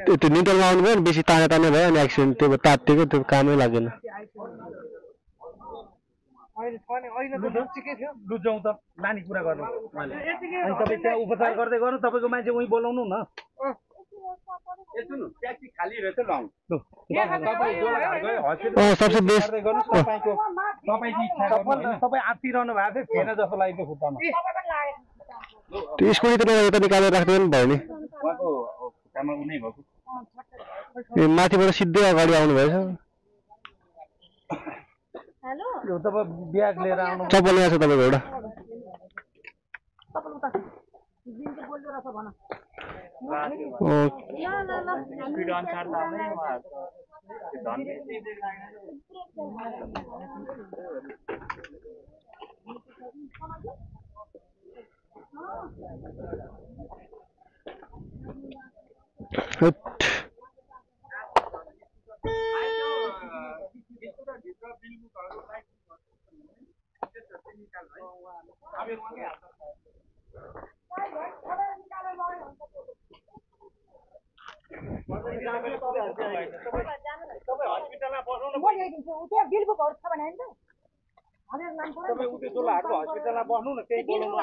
त्यो न्युट्रलमा आउनु भयो नि बेसी ताने ताने भयो अनि एक्सिडेन्ट त्यो तात्तिएको त्यो कामै लागेन लुजाउँ त नानी कुरा गर्नु अनि तपाईँ त्यहाँ उपचार गर्दै गर्नु तपाईँको मान्छे उहीँ बोलाउनु न ट्याक्सी खाली रहेछ सबसे बेस्ट तपाईँ आत्तिरहनु भएको थियो फेन जस्तो लाग्यो खुट्टामा त्यो स्कुटी त यता निकालेर राख्दै पनि भयो नि खुट्टामा उनी भएको माथिबाट सिधै अगाडि आउनु भएछ तपाईँ ब्याग लिएर आउनु चप्पल ल्याएको छ तपाईँको एउटा हस्पिटलमा बस्नु न त्यही बोलाउनु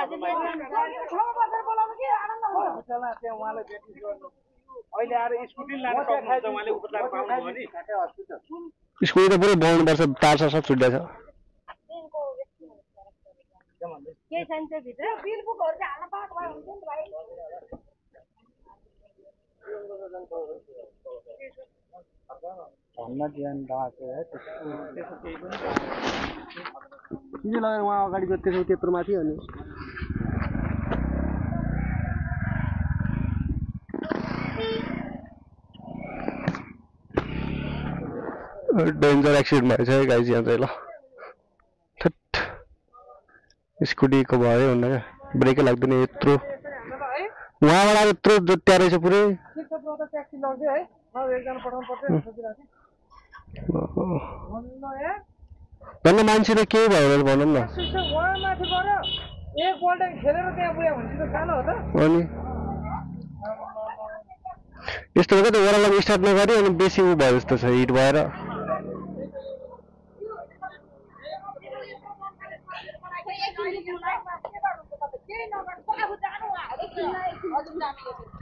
अहिले आएर स्कुटी लानु सक्नुहुन्छ उहाँले उपचार पाउनुभयो नि स्कुटी त पुरै बनाउनुपर्छ तार सब छुट्या छ भन्न ध्यान राखेको सिधै लगेर उहाँ अगाडि त्यसो त्यत्रो माथि अनि डेन्जर एक्सिडेन्ट भएछ है गाइज यहाँ चाहिँ ल स्कुटीको भयो भन्दा क्या ब्रेकै लाग्दैन यत्रो उहाँबाट यत्रो जोत्या रहेछ पुरै भन्नु मान्छे त के भयो भनौँ न अनि यस्तो हो त ओह्रालो स्टार्ट नगरी अनि बेसी उ भयो जस्तो छ हिट भएर के